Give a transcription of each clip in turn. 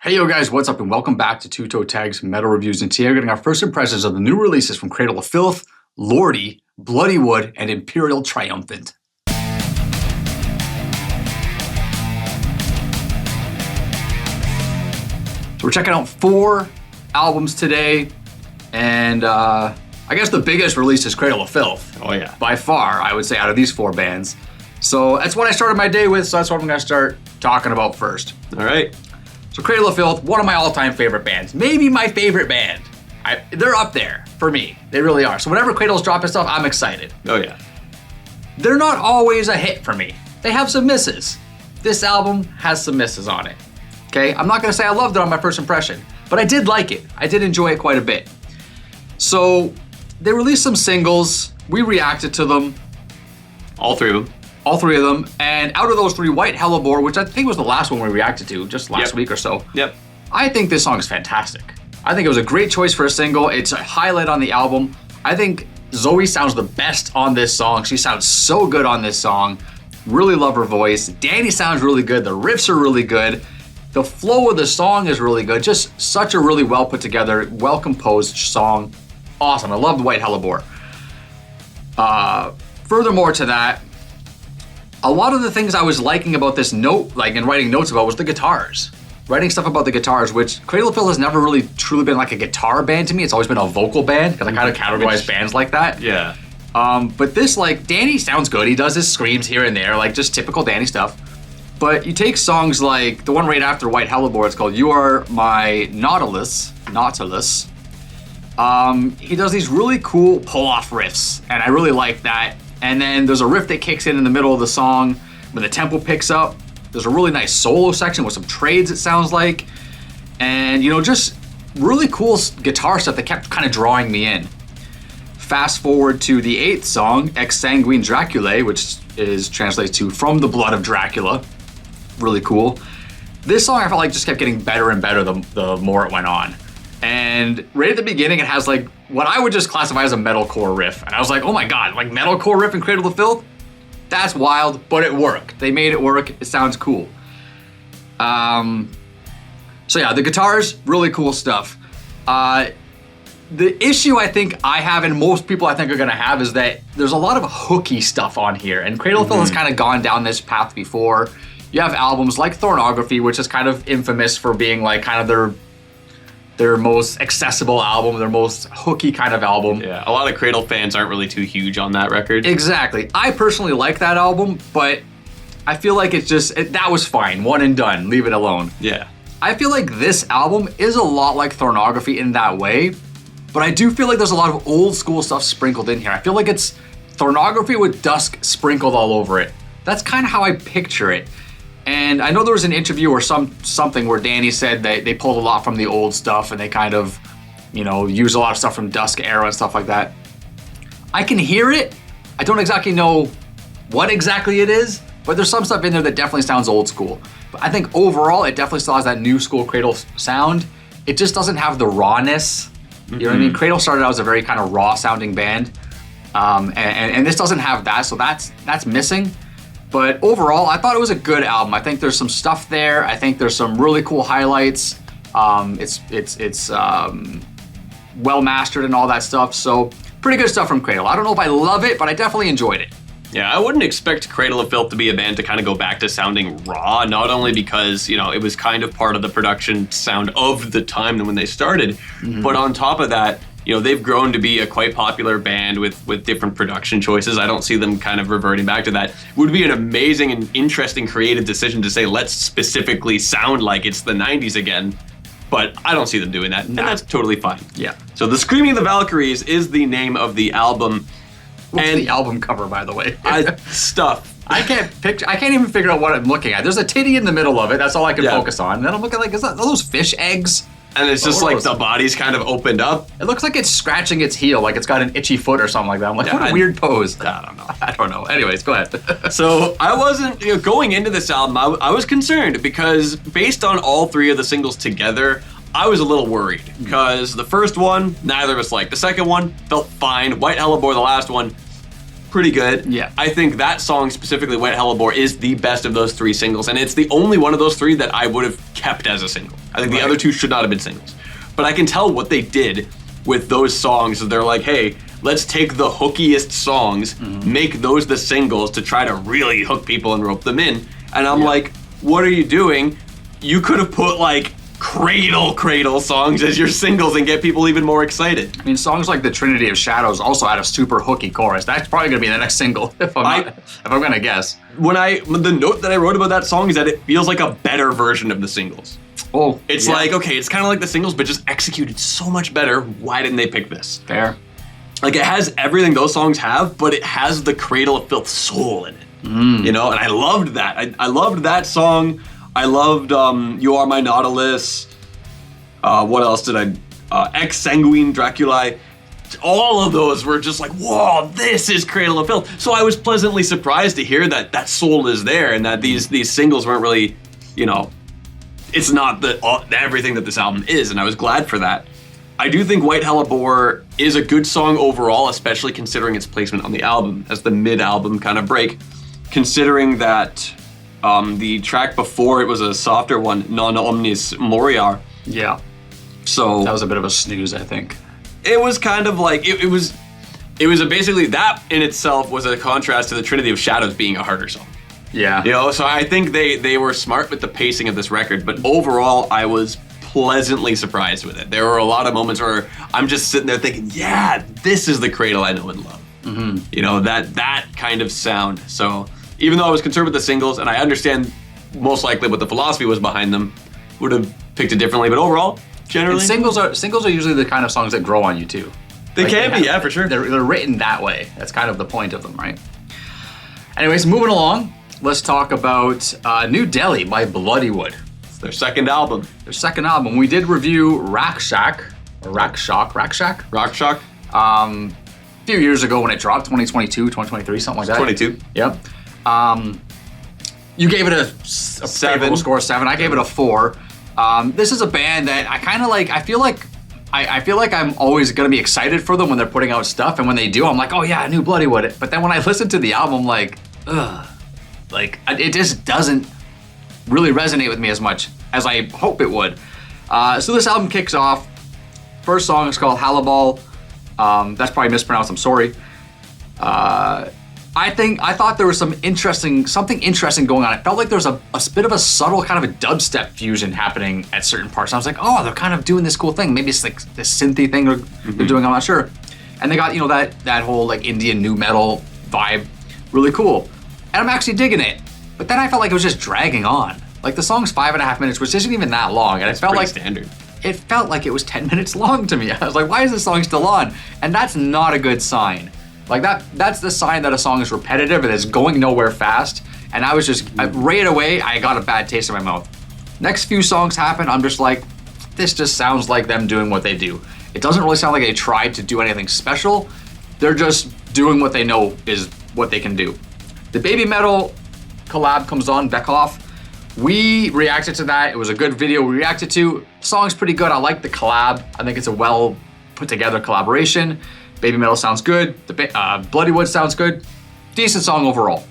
Hey yo guys, what's up and welcome back to Toe Tags Metal Reviews, and today we're getting our first impressions of the new releases from Cradle of Filth, Lordi, Bloodywood, and Imperial Triumphant. So we're checking out 4 albums today, and I guess the biggest release is Cradle of Filth. Oh yeah. By far, I would say, out of these 4 bands. So that's what I started my day with, so that's what I'm gonna start talking about first. All right. So Cradle of Filth, one of my all-time favorite bands. Maybe my favorite band. They're up there for me. They really are. So whenever Cradle's dropping stuff, I'm excited. Oh yeah. They're not always a hit for me. They have some misses. This album has some misses on it. Okay, I'm not gonna say I loved it on my first impression, but I did like it. I did enjoy it quite a bit. So they released some singles. We reacted to them. All 3 of them. All 3 of them, and out of those 3, White Hellebore, which I think was the last one we reacted to, just last week or so. Yep. I think this song is fantastic. I think it was a great choice for a single. It's a highlight on the album. I think Zoe sounds the best on this song. She sounds so good on this song. Really love her voice. Danny sounds really good. The riffs are really good. The flow of the song is really good. Just such a really well put together, well composed song. Awesome. I loved White Hellebore. Furthermore to that, a lot of the things I was liking about this note, like in writing notes about, was the guitars. Writing stuff about the guitars, which Cradle of Filth has never really truly been like a guitar band to me. It's always been a vocal band, because I kind of categorize bands like that. Yeah. But this, like, Danny sounds good. He does his screams here and there, like just typical Danny stuff. But you take songs like the one right after White Hellebore, it's called You Are My Nautilus. He does these really cool pull-off riffs, and I really like that. And then there's a riff that kicks in the middle of the song when the tempo picks up. There's a really nice solo section with some trades, it sounds like. And, you know, just really cool guitar stuff that kept kind of drawing me in. Fast forward to the 8th song, Ex Sanguine Draculae, which is translated to From the Blood of Dracula. Really cool. This song I felt like just kept getting better and better the more it went on. And right at the beginning, it has like what I would just classify as a metalcore riff. And I was like, oh my God, like metalcore riff in Cradle of Filth? That's wild, but it worked. They made it work. It sounds cool. So yeah, the guitars, really cool stuff. The issue I think I have, and most people I think are gonna have, is that there's a lot of hooky stuff on here. And Cradle of Filth has kind of gone down this path before. You have albums like Thornography, which is kind of infamous for being like kind of their most accessible album, their most hooky kind of album. Yeah, a lot of Cradle fans aren't really too huge on that record. Exactly. I personally like that album, but I feel like that was fine. One and done. Leave it alone. Yeah. I feel like this album is a lot like Thornography in that way, but I do feel like there's a lot of old school stuff sprinkled in here. I feel like it's Thornography with Dusk sprinkled all over it. That's kind of how I picture it. And I know there was an interview or something where Danny said that they pulled a lot from the old stuff and they kind of, you know, use a lot of stuff from Dusk era and stuff like that. I can hear it. I don't exactly know what exactly it is, but there's some stuff in there that definitely sounds old school. But I think overall, it definitely still has that new school Cradle sound. It just doesn't have the rawness. You know what I mean? Cradle started out as a very kind of raw sounding band. And this doesn't have that, so that's missing. But overall, I thought it was a good album. I think there's some stuff there. I think there's some really cool highlights. It's well mastered and all that stuff. So pretty good stuff from Cradle. I don't know if I love it, but I definitely enjoyed it. Yeah, I wouldn't expect Cradle of Filth to be a band to kind of go back to sounding raw, not only because, you know, it was kind of part of the production sound of the time when they started, but on top of that, you know, they've grown to be a quite popular band with different production choices. I don't see them kind of reverting back to that. It would be an amazing and interesting creative decision to say, let's specifically sound like it's the 90s again. But I don't see them doing that, and that's totally fine. Yeah. So The Screaming of the Valkyries is the name of the album. What's the album cover, by the way? Stuff. I can't even figure out what I'm looking at. There's a titty in the middle of it. That's all I can focus on. And then I'm looking like, are those fish eggs? And it's just like the body's kind of opened up. It looks like it's scratching its heel, like it's got an itchy foot or something like that. I'm like, what a weird pose. I don't know. Anyways, go ahead. So I wasn't, going into this album, I was concerned because based on all 3 of the singles together, I was a little worried because the first one, neither of us liked. The second one felt fine. White Hellebore, the last one, pretty good. Yeah. I think that song specifically, Wet Hellebore, is the best of those 3 singles, and it's the only one of those 3 that I would have kept as a single. I think the other 2 should not have been singles. But I can tell what they did with those songs. They're like, hey, let's take the hookiest songs, make those the singles to try to really hook people and rope them in. And I'm like, what are you doing? You could have put like cradle songs as your singles and get people even more excited. I mean, songs like The Trinity of Shadows also had a super hooky chorus. That's probably going to be the next single, if I'm going to guess. The note that I wrote about that song is that it feels like a better version of the singles. Oh, It's like, okay, it's kind of like the singles, but just executed so much better. Why didn't they pick this? Fair. Like, it has everything those songs have, but it has the Cradle of Filth soul in it. You know, and I loved that. I loved that song. I loved You Are My Nautilus. What else did I... Ex Sanguine Draculae. All of those were just like, whoa, this is Cradle of Filth. So I was pleasantly surprised to hear that that soul is there and that these singles weren't really, you know, it's not everything that this album is, and I was glad for that. I do think White Hellebore is a good song overall, especially considering its placement on the album as the mid-album kind of break. Considering that the track before it was a softer one, Non Omnis Moriar. Yeah. So that was a bit of a snooze, I think. It was kind of like, it was basically, that in itself was a contrast to the Trinity of Shadows being a harder song. Yeah. You know, so I think they were smart with the pacing of this record, but overall I was pleasantly surprised with it. There were a lot of moments where I'm just sitting there thinking, yeah, this is the Cradle I know and love. You know, that kind of sound. So even though I was concerned with the singles, and I understand most likely what the philosophy was behind them, would have picked it differently, but overall, generally... And singles are usually the kind of songs that grow on you too. They can be, yeah, for sure. They're written that way. That's kind of the point of them, right? Anyways, moving along, let's talk about New Delhi by Bloodywood. It's their second album. We did review Rakshack. A few years ago when it dropped, 2022, 2023, something like that. 22. Yep. You gave it a 7. Score of 7. I gave it a 4. This is a band that I kind of like. I feel like I'm always gonna be excited for them when they're putting out stuff, and when they do, I'm like, oh yeah, new Bloodywood. But then when I listen to the album, I'm like, ugh, like it just doesn't really resonate with me as much as I hope it would. So this album kicks off. First song is called Halabal. That's probably mispronounced. I'm sorry. I thought there was something interesting going on. It felt like there was a bit of a subtle kind of a dubstep fusion happening at certain parts. I was like, oh, they're kind of doing this cool thing. Maybe it's like this synthy thing they're doing. I'm not sure. And they got, you know, that whole like Indian nu metal vibe, really cool. And I'm actually digging it. But then I felt like it was just dragging on. Like the song's 5.5 minutes, which isn't even that long, and it felt like standard. It felt like it was 10 minutes long to me. I was like, why is this song still on? And that's not a good sign. Like that's the sign that a song is repetitive and it's going nowhere fast. And I was just, right away, I got a bad taste in my mouth. Next few songs happen, I'm just like, this just sounds like them doing what they do. It doesn't really sound like they tried to do anything special. They're just doing what they know is what they can do. The Baby Metal collab comes on, Beckhoff. We reacted to that. It was a good video we reacted to. The song's pretty good. I like the collab. I think it's a well put together collaboration. Baby Metal sounds good. The Bloodywood sounds good. Decent song overall.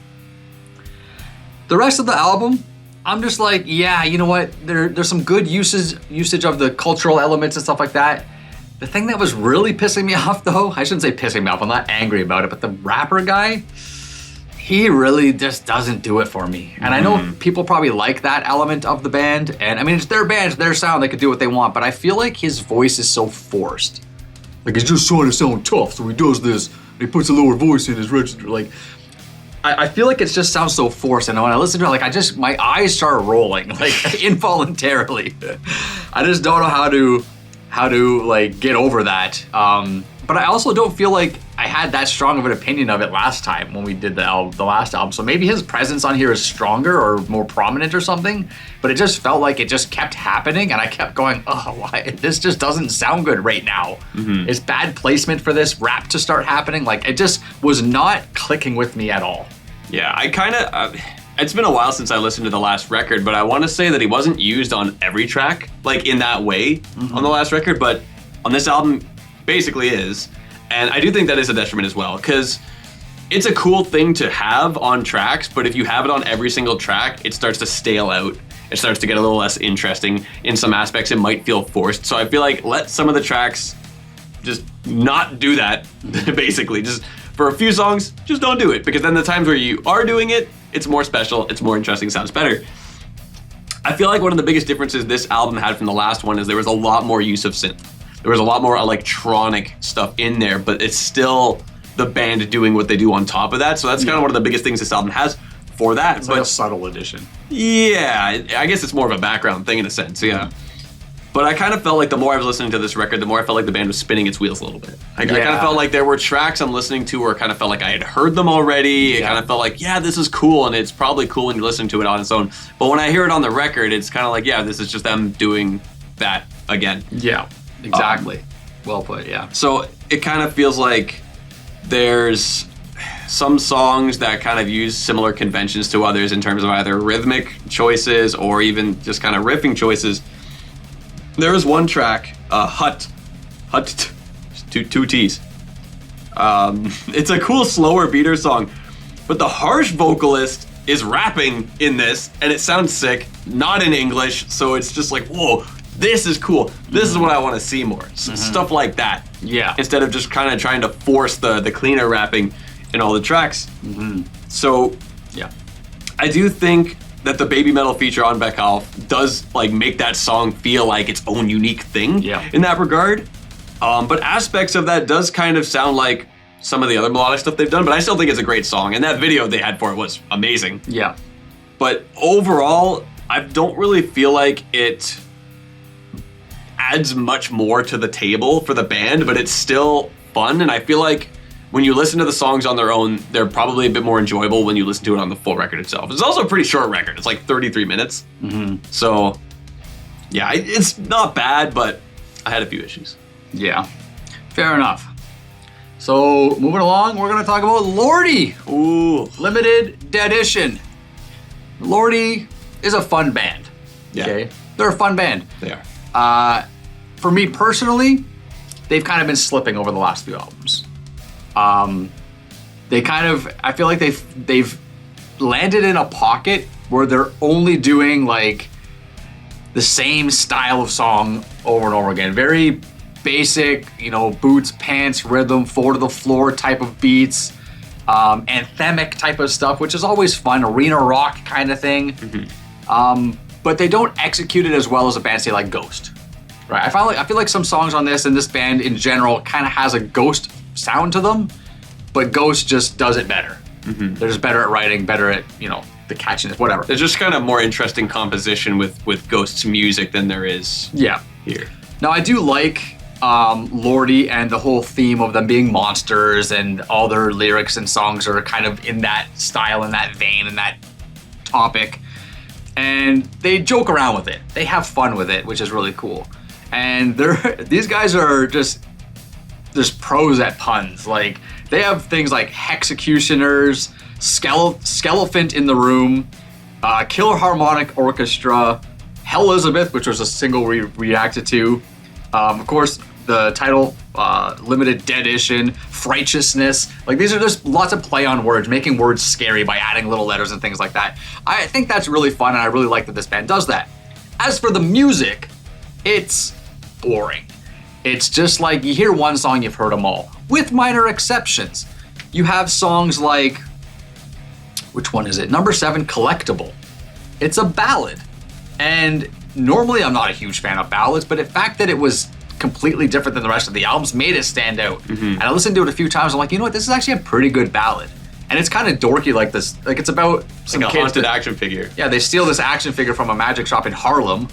The rest of the album, I'm just like, yeah, you know what? There's some good usage of the cultural elements and stuff like that. The thing that was really pissing me off though, I shouldn't say pissing me off, I'm not angry about it, but the rapper guy, he really just doesn't do it for me. And I know people probably like that element of the band, and I mean, it's their band, it's their sound, they can do what they want, but I feel like his voice is so forced. Like, he's just trying to sound tough, so he does this, and he puts a lower voice in his register. Like, I feel like it just sounds so forced, and when I listen to it, like, my eyes start rolling, like, involuntarily. I just don't know how to like, get over that. But I also don't feel like I had that strong of an opinion of it last time when we did the last album. So maybe his presence on here is stronger or more prominent or something, but it just felt like it just kept happening and I kept going, oh, why? This just doesn't sound good right now. It's bad placement for this rap to start happening. Like, it just was not clicking with me at all. Yeah, I kind of, it's been a while since I listened to the last record, but I want to say that he wasn't used on every track, like in that way on the last record, but on this album, basically is. And I do think that is a detriment as well, because it's a cool thing to have on tracks, but if you have it on every single track, it starts to stale out. It starts to get a little less interesting. In some aspects, it might feel forced. So I feel like let some of the tracks just not do that, basically. Just for a few songs, just don't do it. Because then the times where you are doing it, it's more special, it's more interesting, sounds better. I feel like one of the biggest differences this album had from the last one is there was a lot more use of synth. There was a lot more electronic stuff in there, but it's still the band doing what they do on top of that. So that's kind of one of the biggest things this album has for that. It's like a subtle addition. Yeah, I guess it's more of a background thing in a sense, yeah. But I kind of felt like the more I was listening to this record, the more I felt like the band was spinning its wheels a little bit. I kind of felt like there were tracks I'm listening to where I kind of felt like I had heard them already. It kind of felt like, yeah, this is cool, and it's probably cool when you listen to it on its own. But when I hear it on the record, it's kind of like, yeah, this is just them doing that again. Yeah, exactly. Well put, yeah. So it kind of feels like there's some songs that kind of use similar conventions to others in terms of either rhythmic choices or even just kind of riffing choices. There is one track, Hut, two T's. It's a cool, slower beater song, but the harsh vocalist is rapping in this, and it sounds sick, not in English, so it's just like, whoa, this is cool. This is what I want to see more. Stuff like that. Yeah. Instead of just kind of trying to force the cleaner rapping in all the tracks. So, yeah. I do think that the Baby Metal feature on Beck Half does like make that song feel like its own unique thing in that regard. But aspects of that does kind of sound like some of the other melodic stuff they've done, but I still think it's a great song. And that video they had for it was amazing. Yeah. But overall, I don't really feel like it adds much more to the table for the band, but it's still fun. And I feel like when you listen to the songs on their own, they're probably a bit more enjoyable when you listen to it on the full record itself. It's also a pretty short record. It's like 33 minutes. So, yeah, it's not bad, but I had a few issues. Yeah, fair enough. So, moving along, we're going to talk about Lordi. Ooh. Limited Deadition. Lordi is a fun band. Yeah. Okay? They're a fun band. They are. For me personally, they've kind of been slipping over the last few albums. They kind of, I feel like they've landed in a pocket where they're only doing like the same style of song over and over again. Very basic, boots, pants, rhythm, four to the floor type of beats, anthemic type of stuff, which is always fun, arena rock kind of thing. But they don't execute it as well as a band, say like Ghost. Right? I feel like some songs on this and this band in general kind of has a Ghost sound to them, but Ghost just does it better. They're just better at writing, better at, the catchiness, whatever. There's just kind of more interesting composition with Ghost's music than there is here. Now, I do like Lordi and the whole theme of them being monsters, and all their lyrics and songs are kind of in that style, in that vein, in that topic. And they joke around with it. They have fun with it, which is really cool. And these guys are just pros at puns. Like, they have things like Hexecutioners, Skelephant in the Room, Killer Harmonic Orchestra, Hell Elizabeth, which was a single we reacted to. Of course, the title, Limited Deadition, Frighteousness. Like, these are just lots of play on words, making words scary by adding little letters and things like that. I think that's really fun, and I really like that this band does that. As for the music, it's boring. It's just like, you hear one song, you've heard them all, with minor exceptions. You have songs like, which one is it? Number 7, Collectible. It's a ballad. And normally I'm not a huge fan of ballads, but the fact that it was completely different than the rest of the albums made it stand out. And I listened to it a few times, I'm like, you know what, this is actually a pretty good ballad. And it's kind of dorky like this. Like, it's about some like a haunted action figure. Yeah, they steal this action figure from a magic shop in Harlem,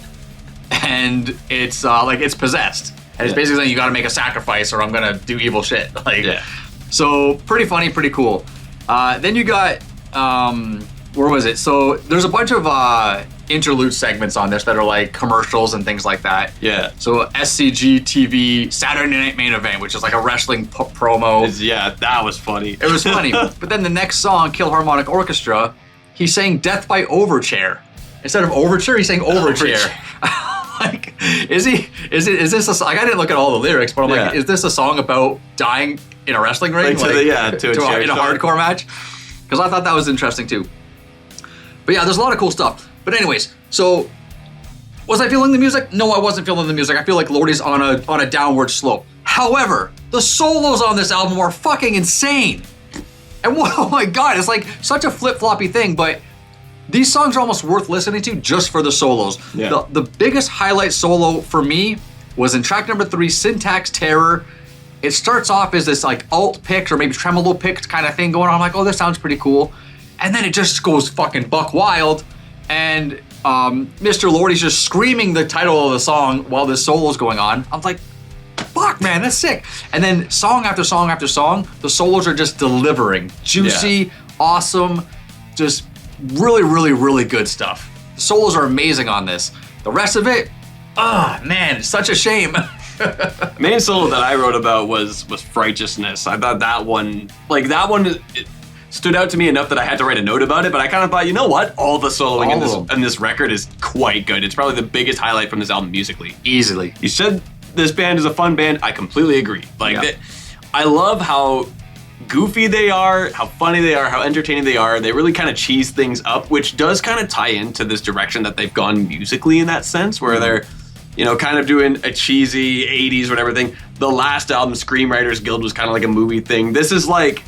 and it's it's possessed. And it's basically saying, you gotta make a sacrifice or I'm gonna do evil shit. So pretty funny, pretty cool. Then you got, where was it? So there's a bunch of interlude segments on this that are like commercials and things like that. Yeah. So SCG TV Saturday Night Main Event, which is like a wrestling promo. Yeah, that was funny. It was funny. But then the next song, Kill Harmonic Orchestra, he's saying Death by Overchair. Instead of Overture, he's saying Overchair. like, is this like, I didn't look at all the lyrics, but I'm like, is this a song about dying in a wrestling ring? In a hardcore match? Because I thought that was interesting too. But yeah, there's a lot of cool stuff. But anyways, so was I feeling the music? No, I wasn't feeling the music. I feel like Lordi's on a downward slope. However, the solos on this album are fucking insane. And oh my god, it's like such a flip-floppy thing, but these songs are almost worth listening to just for the solos. Yeah. The biggest highlight solo for me was in track number 3, Syntax Terror. It starts off as this like alt picked or maybe tremolo picked kind of thing going on. I'm like, oh, this sounds pretty cool. And then it just goes fucking buck wild. And Mr. Lordi's just screaming the title of the song while this solo's going on. I'm like, fuck, man, that's sick. And then song after song after song, the solos are just delivering. Juicy, awesome, just really, really, really good stuff. The solos are amazing on this. The rest of it, man, it's such a shame. Main solo that I wrote about was Frighteousness. I thought that one it stood out to me enough that I had to write a note about it, but I kind of thought, you know what? All the soloing in this record is quite good. It's probably the biggest highlight from this album musically. Easily. You said this band is a fun band. I completely agree. I love how goofy they are, how funny they are, how entertaining they are. They really kind of cheese things up, which does kind of tie into this direction that they've gone musically in that sense, where they're, kind of doing a cheesy 80s whatever thing. The last album, Screenwriters Guild, was kind of like a movie thing. This is like,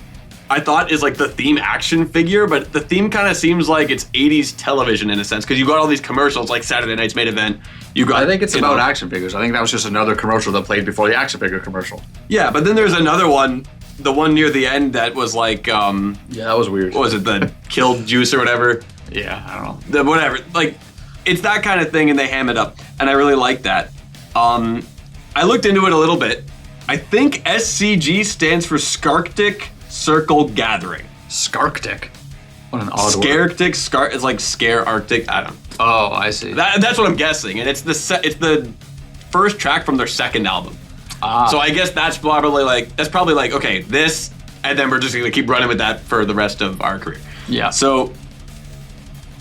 I thought is like the theme action figure, but the theme kind of seems like it's 80s television in a sense, because you got all these commercials like Saturday Night's Main Event. I think it's about action figures. I think that was just another commercial that played before the action figure commercial. Yeah, but then there's another one, the one near the end that was like, yeah, that was weird. What was it, the killed juice or whatever? Yeah, I don't know. Whatever, like, it's that kind of thing, and they ham it up, and I really like that. I looked into it a little bit. I think SCG stands for Scarctic Circle Gathering. Scarctic? What an odd word. Scarctic, it's like scare Arctic, I don't know. Oh, I see. That's what I'm guessing, and it's the first track from their second album. So I guess that's probably like, okay, this, and then we're just gonna keep running with that for the rest of our career. Yeah. So,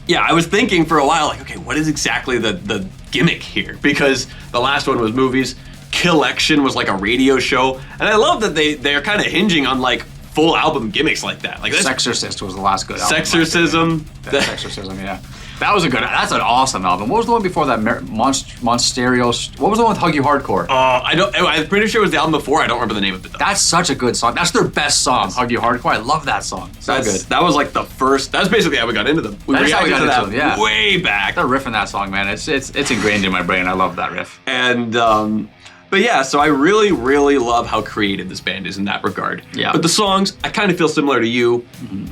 yeah, I was thinking for a while, like, okay, what is exactly the gimmick here? Because the last one was movies, Collection was like a radio show, and I love that they're kind of hinging on like full album gimmicks like that. Like Sexorcist was the last good album. Sexorcism. Sexorcism, yeah. That's an awesome album. What was the one before that? Monsterios. What was the one with Hug You Hardcore? I'm pretty sure it was the album before. I don't remember the name of it though. That's such a good song. That's their best song, Hug You Hardcore. I love that song. So good. That was like the first. That's basically how we got into them. That's how we got into them. Yeah. Way back. The riff in that song, man. It's ingrained in my brain. I love that riff. And but yeah, so I really, really love how creative this band is in that regard. Yeah. But the songs, I kind of feel similar to you.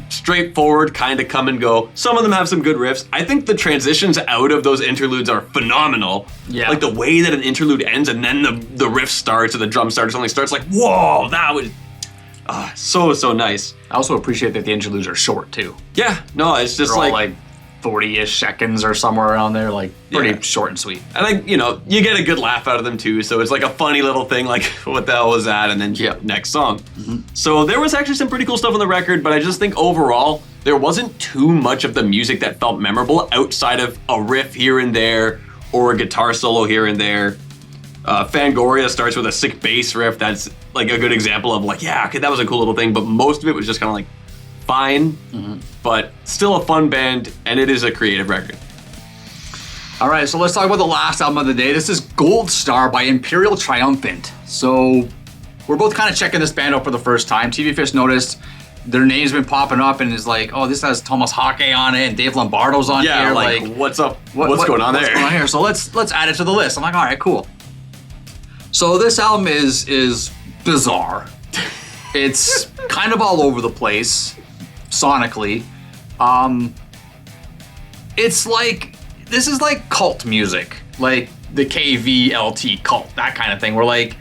Straightforward, kind of come and go. Some of them have some good riffs. I think the transitions out of those interludes are phenomenal. Yeah. Like the way that an interlude ends and then the riff starts or the drum starts, suddenly starts, like, whoa, that was so nice. I also appreciate that the interludes are short too. Yeah, no, it's just They're all like 40-ish seconds or somewhere around there, like pretty short and sweet. And like, you get a good laugh out of them too, so it's like a funny little thing, like, what the hell was that? And then next song. So there was actually some pretty cool stuff on the record, but I just think overall, there wasn't too much of the music that felt memorable outside of a riff here and there, or a guitar solo here and there. Fangoria starts with a sick bass riff that's like a good example of like, yeah, okay, that was a cool little thing, but most of it was just kind of like, fine, but still a fun band, and it is a creative record. All right, so let's talk about the last album of the day. This is Gold Star by Imperial Triumphant. So we're both kind of checking this band out for the first time. TV Fish noticed their name's been popping up and is like, oh, this has Thomas Hake on it and Dave Lombardo's on here. Yeah, like what's up? What's going on there? What's going on here? So let's add it to the list. I'm like, all right, cool. So this album is bizarre. It's kind of all over the place. Sonically, it's like, this is like cult music, like the KVLT cult, that kind of thing. We're like,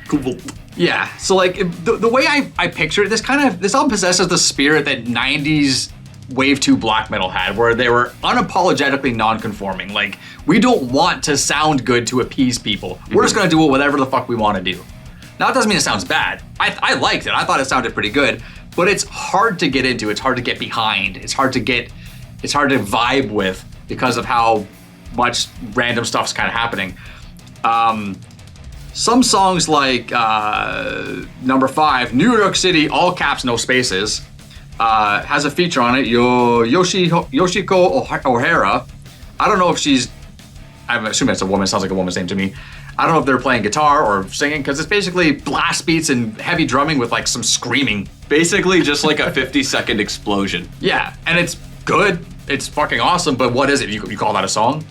yeah. So like the way I picture it, this album possesses the spirit that 90s Wave 2 black metal had, where they were unapologetically non-conforming. Like, we don't want to sound good to appease people. We're just gonna do it whatever the fuck we want to do. Now, it doesn't mean it sounds bad. I liked it. I thought it sounded pretty good. But it's hard to get into, it's hard to get behind, it's hard to vibe with because of how much random stuff's kind of happening. Some songs like number 5, New York City, all caps, no spaces, has a feature on it, Yoshiko O'Hara. I don't know if I'm assuming it's a woman, sounds like a woman's name to me. I don't know if they're playing guitar or singing, because it's basically blast beats and heavy drumming with like some screaming. Basically just like a 50-second explosion. Yeah, and it's good, it's fucking awesome, but what is it? You call that a song?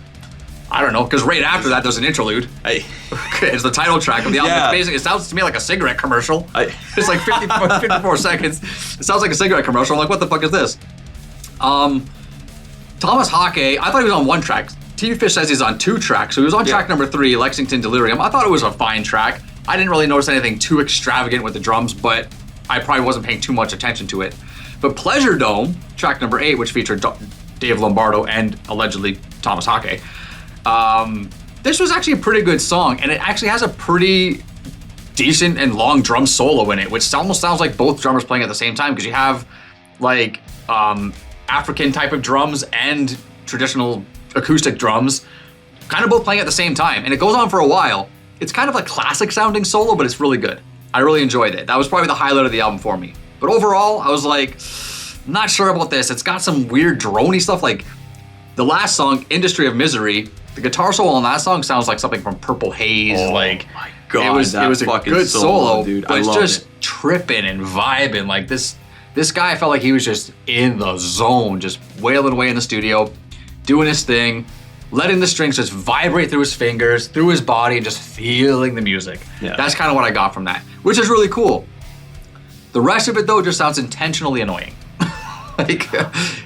I don't know, because right after that there's an interlude. It's the title track of the album. Yeah. It sounds to me like a cigarette commercial. It's like 54 seconds. It sounds like a cigarette commercial. I'm like, what the fuck is this? Thomas Hake, I thought he was on 1 track. TV Fish says he's on 2 tracks, so he was on track number 3, Lexington Delirium. I thought it was a fine track. I didn't really notice anything too extravagant with the drums, but I probably wasn't paying too much attention to it. But Pleasure Dome, track number 8, which featured Dave Lombardo and allegedly Thomas Hake. This was actually a pretty good song, and it actually has a pretty decent and long drum solo in it, which almost sounds like both drummers playing at the same time, because you have like African type of drums and traditional acoustic drums kind of both playing at the same time, and it goes on for a while. It's kind of a classic sounding solo, but it's really good. I really enjoyed it. That was probably the highlight of the album for me. But overall, I was like, not sure about this. It's got some weird droney stuff, like the last song, Industry of Misery. The guitar solo on that song sounds like something from Purple Haze. Oh like, my God, it was a good solo, dude. but it's just tripping and vibing. Like this guy felt like he was just in the zone, just wailing away in the studio, doing his thing, letting the strings just vibrate through his fingers, through his body, and just feeling the music. Yeah. That's kind of what I got from that, which is really cool. The rest of it, though, just sounds intentionally annoying. Like,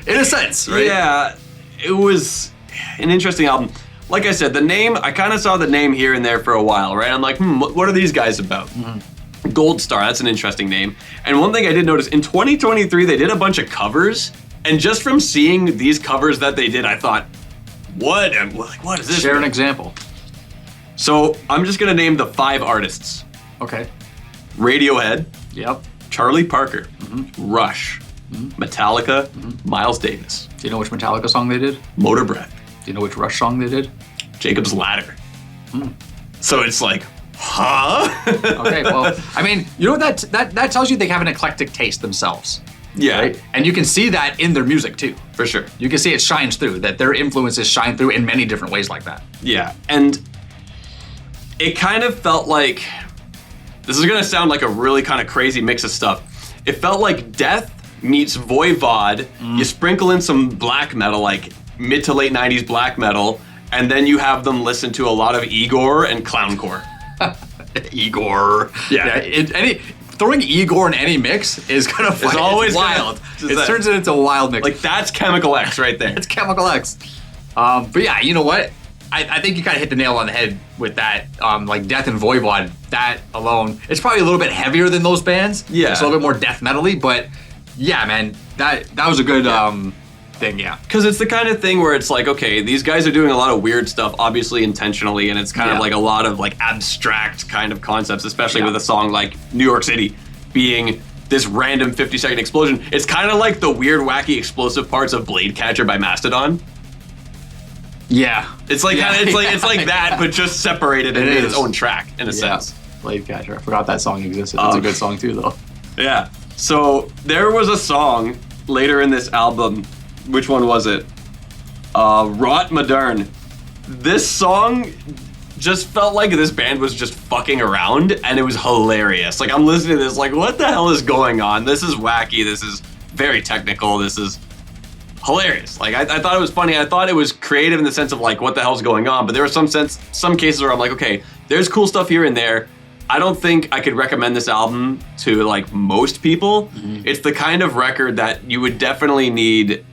in a sense, right? Yeah, it was an interesting album. Like I said, the name, I kind of saw the name here and there for a while, right? I'm like, what are these guys about? Mm-hmm. Gold Star, that's an interesting name. And one thing I did notice, in 2023, they did a bunch of covers, and just from seeing these covers that they did, I thought, what is this? Share an example. So, I'm just gonna name the 5 artists. Okay. Radiohead. Yep. Charlie Parker. Mm-hmm. Rush. Mm-hmm. Metallica. Mm-hmm. Miles Davis. Do you know which Metallica song they did? Motor Breath. Do you know which Rush song they did? Jacob's Ladder. So it's like, huh? Okay, well, I mean, you know what that tells you? They have an eclectic taste themselves. Yeah. Right? And you can see that in their music too. For sure. You can see it shines through, that their influences shine through in many different ways like that. Yeah, and it kind of felt like, this is gonna sound like a really kind of crazy mix of stuff. It felt like Death meets Voivod. You sprinkle in some black metal, like mid to late 90s black metal, and then you have them listen to a lot of Igor and Clowncore. Igor. Yeah. Throwing Igor in any mix is gonna It's always wild. It turns it into a wild mix. Like, that's Chemical X right there. It's Chemical X. But yeah, you know what? I think you kind of hit the nail on the head with that. Like Death and Voivod, that alone, it's probably a little bit heavier than those bands. Yeah. It's a little bit more death metal-y, but yeah, man, that was a good thing, yeah. Because it's the kind of thing where it's like, okay, these guys are doing a lot of weird stuff, obviously intentionally, and it's kind of like a lot of like abstract kind of concepts, especially with a song like New York City being this random 50-second explosion. It's kind of like the weird, wacky, explosive parts of Blade Catcher by Mastodon. Yeah. It's like it's like that, but just separated and in its own track in a sense. Blade Catcher. I forgot that song existed. That's a good song too, though. Yeah. So there was a song later in this album. Which one was it? Rot Modern. This song just felt like this band was just fucking around, and it was hilarious. Like, I'm listening to this, like, what the hell is going on? This is wacky. This is very technical. This is hilarious. Like, I thought it was funny. I thought it was creative in the sense of, like, what the hell's going on? But there were some cases where I'm like, okay, there's cool stuff here and there. I don't think I could recommend this album to, like, most people. Mm-hmm. It's the kind of record that you would definitely need.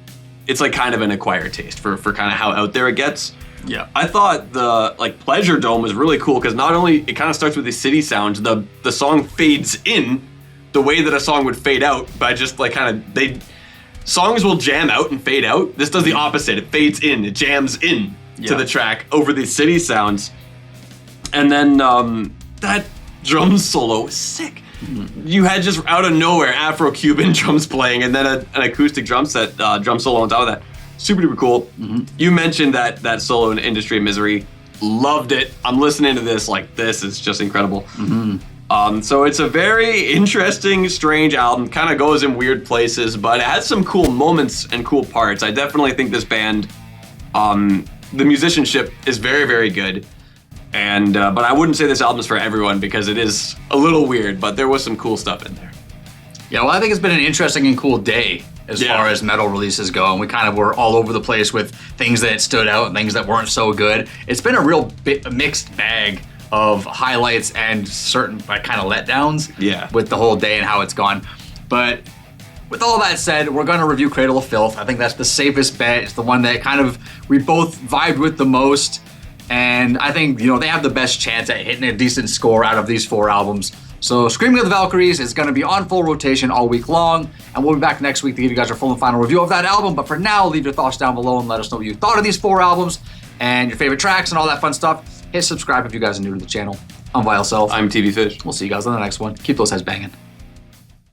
It's like kind of an acquired taste for kind of how out there it gets. Yeah. I thought the like Pleasure Dome was really cool because not only it kind of starts with these city sounds, the song fades in the way that a song would fade out by just like songs will jam out and fade out. This does the opposite. It fades in, it jams in to the track over these city sounds. And then that drum solo was sick. You had just out of nowhere Afro-Cuban drums playing and then an acoustic drum set, drum solo on top of that. Super duper cool. Mm-hmm. You mentioned that solo in Industry of Misery. Loved it. I'm listening to this like this is just incredible. So it's a very interesting, strange album. Kind of goes in weird places, but it has some cool moments and cool parts. I definitely think this band, the musicianship is very, very good. And but I wouldn't say this album is for everyone because it is a little weird, but there was some cool stuff in there. Yeah, well, I think it's been an interesting and cool day as far as metal releases go, and we kind of were all over the place with things that stood out and things that weren't so good. It's been a real mixed bag of highlights and certain kind of letdowns with the whole day and how it's gone. But with all that said, we're going to review Cradle of Filth. I think that's the safest bet. It's the one that kind of we both vibed with the most, and I think, you know, they have the best chance at hitting a decent score out of these 4 albums. So Screaming of the Valkyries is going to be on full rotation all week long, and we'll be back next week to give you guys our full and final review of that album. But for now, leave your thoughts down below and let us know what you thought of these 4 albums and your favorite tracks and all that fun stuff. Hit subscribe if you guys are new to the channel. I'm Vile Self. I'm TV Fish. We'll see you guys on the next one. Keep those heads banging.